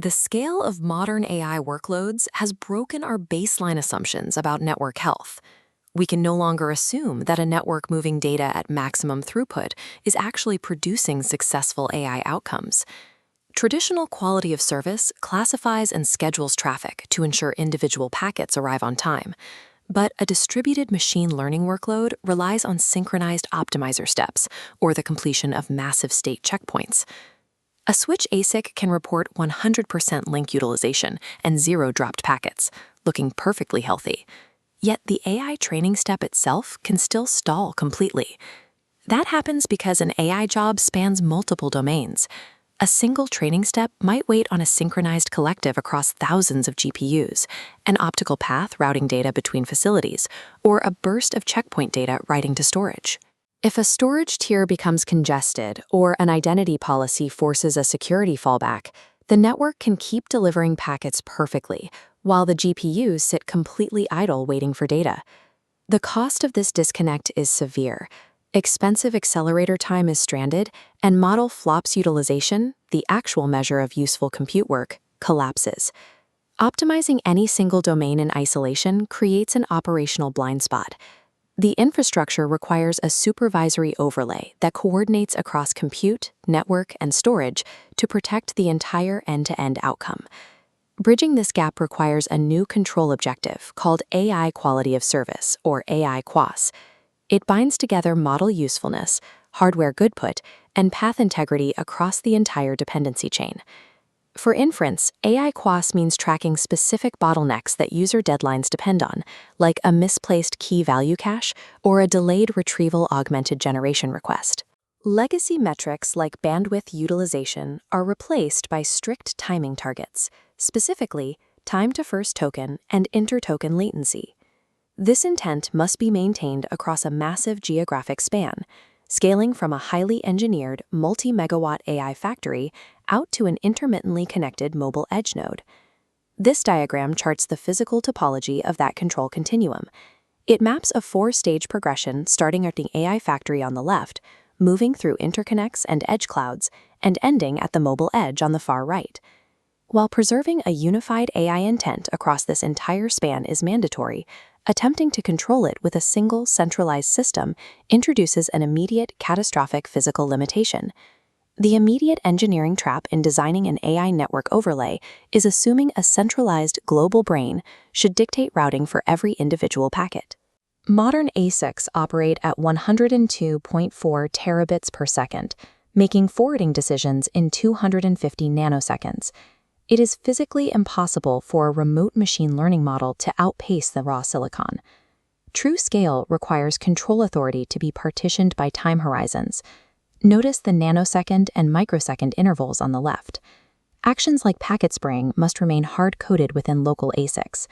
The scale of modern AI workloads has broken our baseline assumptions about network health. We can no longer assume that a network moving data at maximum throughput is actually producing successful AI outcomes. Traditional quality of service classifies and schedules traffic to ensure individual packets arrive on time. But a distributed machine learning workload relies on synchronized optimizer steps, or the completion of massive state checkpoints. A switch ASIC can report 100% link utilization and 0 dropped packets, looking perfectly healthy. Yet the AI training step itself can still stall completely. That happens because an AI job spans multiple domains. A single training step might wait on a synchronized collective across thousands of GPUs, an optical path routing data between facilities, or a burst of checkpoint data writing to storage. If a storage tier becomes congested or an identity policy forces a security fallback, the network can keep delivering packets perfectly, while the GPUs sit completely idle waiting for data. The cost of this disconnect is severe. Expensive accelerator time is stranded, and model flops utilization, the actual measure of useful compute work, collapses. Optimizing any single domain in isolation creates an operational blind spot. The infrastructure requires a supervisory overlay that coordinates across compute, network, and storage to protect the entire end-to-end outcome. Bridging this gap requires a new control objective called AI quality of service, or AIQoS. It binds together model usefulness, hardware goodput, and path integrity across the entire dependency chain. For inference, AIQoS means tracking specific bottlenecks that user deadlines depend on, like a misplaced key-value cache or a delayed retrieval augmented generation request. Legacy metrics like bandwidth utilization are replaced by strict timing targets, specifically time to first token and inter-token latency. This intent must be maintained across a massive geographic span, scaling from a highly engineered multi-megawatt AI factory out to an intermittently connected mobile edge node. This diagram charts the physical topology of that control continuum. It maps a 4-stage progression starting at the AI factory on the left, moving through interconnects and edge clouds, and ending at the mobile edge on the far right. While preserving a unified AI intent across this entire span is mandatory, attempting to control it with a single centralized system introduces an immediate catastrophic physical limitation. The immediate engineering trap in designing an AI network overlay is assuming a centralized global brain should dictate routing for every individual packet. Modern ASICs operate at 102.4 terabits per second, making forwarding decisions in 250 nanoseconds. It is physically impossible for a remote machine learning model to outpace the raw silicon. True scale requires control authority to be partitioned by time horizons. Notice the nanosecond and microsecond intervals on the left. Actions like packet spraying must remain hard-coded within local ASICs.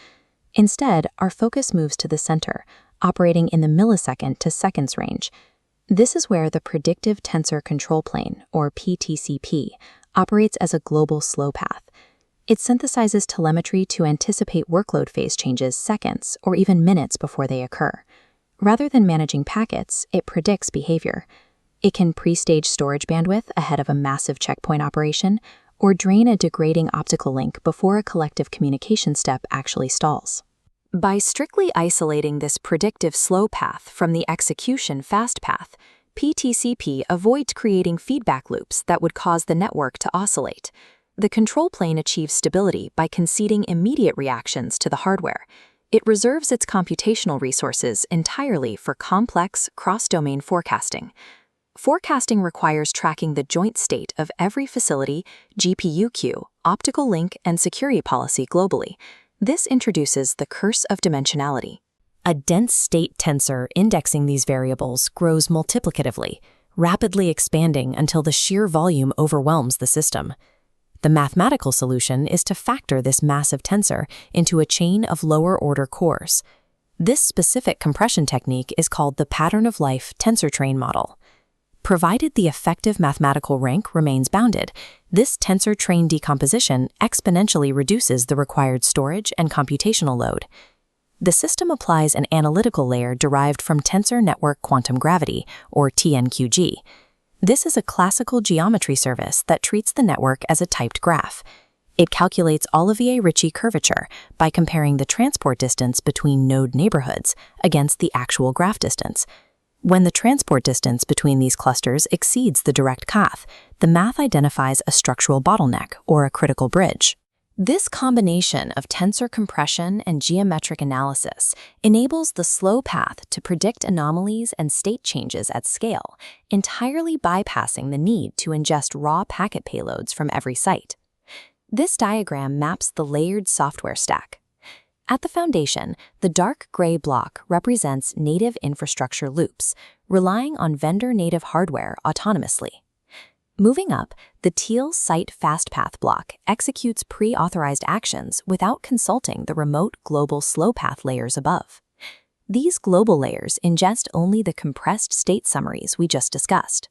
Instead, our focus moves to the center, operating in the millisecond to seconds range. This is where the Predictive Tensor Control Plane, or PTCP, operates as a global slow path. It synthesizes telemetry to anticipate workload phase changes seconds or even minutes before they occur. Rather than managing packets, it predicts behavior. It can pre-stage storage bandwidth ahead of a massive checkpoint operation or drain a degrading optical link before a collective communication step actually stalls. By strictly isolating this predictive slow path from the execution fast path, PTCP avoids creating feedback loops that would cause the network to oscillate. The control plane achieves stability by conceding immediate reactions to the hardware. It reserves its computational resources entirely for complex, cross-domain forecasting. Forecasting requires tracking the joint state of every facility, GPU queue, optical link, and security policy globally. This introduces the curse of dimensionality. A dense state tensor indexing these variables grows multiplicatively, rapidly expanding until the sheer volume overwhelms the system. The mathematical solution is to factor this massive tensor into a chain of lower-order cores. This specific compression technique is called the pattern-of-life tensor train model. Provided the effective mathematical rank remains bounded, this tensor train decomposition exponentially reduces the required storage and computational load. The system applies an analytical layer derived from Tensor Network Quantum Gravity, or TNQG. This is a classical geometry service that treats the network as a typed graph. It calculates Olivier-Ricci curvature by comparing the transport distance between node neighborhoods against the actual graph distance. When the transport distance between these clusters exceeds the direct path, the math identifies a structural bottleneck or a critical bridge. This combination of tensor compression and geometric analysis enables the slow path to predict anomalies and state changes at scale, entirely bypassing the need to ingest raw packet payloads from every site. This diagram maps the layered software stack. At the foundation, the dark gray block represents native infrastructure loops, relying on vendor-native hardware autonomously. Moving up, the teal site fastpath block executes pre-authorized actions without consulting the remote global slow path layers above. These global layers ingest only the compressed state summaries we just discussed.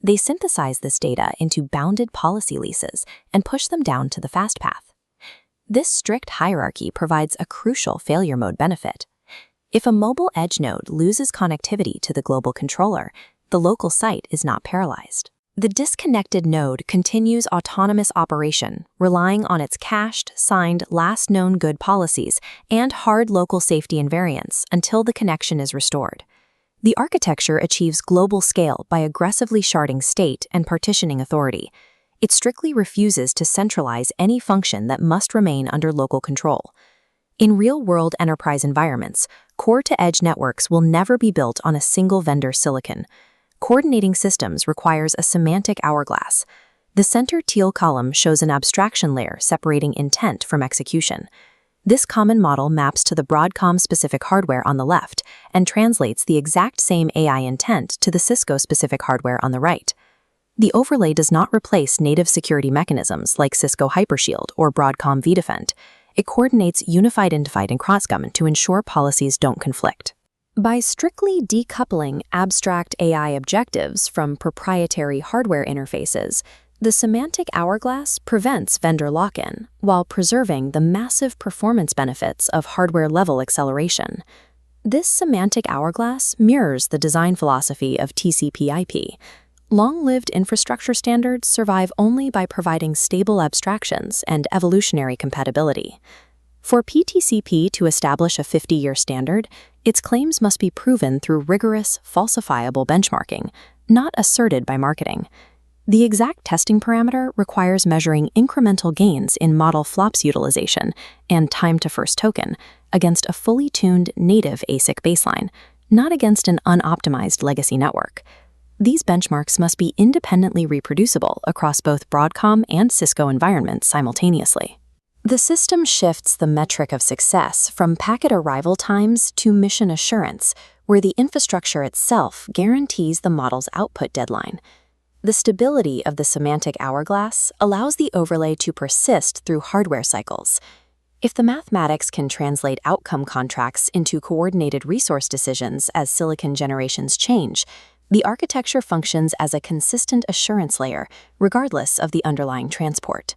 They synthesize this data into bounded policy leases and push them down to the fastpath. This strict hierarchy provides a crucial failure mode benefit. If a mobile edge node loses connectivity to the global controller, the local site is not paralyzed. The disconnected node continues autonomous operation, relying on its cached, signed, last known good policies and hard local safety invariants until the connection is restored. The architecture achieves global scale by aggressively sharding state and partitioning authority. It strictly refuses to centralize any function that must remain under local control. In real-world enterprise environments, core-to-edge networks will never be built on a single vendor silicon. Coordinating systems requires a semantic hourglass. The center teal column shows an abstraction layer separating intent from execution. This common model maps to the Broadcom-specific hardware on the left and translates the exact same AI intent to the Cisco-specific hardware on the right. The overlay does not replace native security mechanisms like Cisco Hypershield or Broadcom vDefend. It coordinates unified infight and cross-government to ensure policies don't conflict. By strictly decoupling abstract AI objectives from proprietary hardware interfaces, the semantic hourglass prevents vendor lock-in while preserving the massive performance benefits of hardware-level acceleration. This semantic hourglass mirrors the design philosophy of TCP/IP. Long-lived infrastructure standards survive only by providing stable abstractions and evolutionary compatibility. For PTCP to establish a 50-year standard, its claims must be proven through rigorous, falsifiable benchmarking, not asserted by marketing. The exact testing parameter requires measuring incremental gains in model flops utilization and time to first token against a fully tuned native ASIC baseline, not against an unoptimized legacy network. These benchmarks must be independently reproducible across both Broadcom and Cisco environments simultaneously. The system shifts the metric of success from packet arrival times to mission assurance, where the infrastructure itself guarantees the model's output deadline. The stability of the semantic hourglass allows the overlay to persist through hardware cycles. If the mathematics can translate outcome contracts into coordinated resource decisions as silicon generations change, the architecture functions as a consistent assurance layer, regardless of the underlying transport.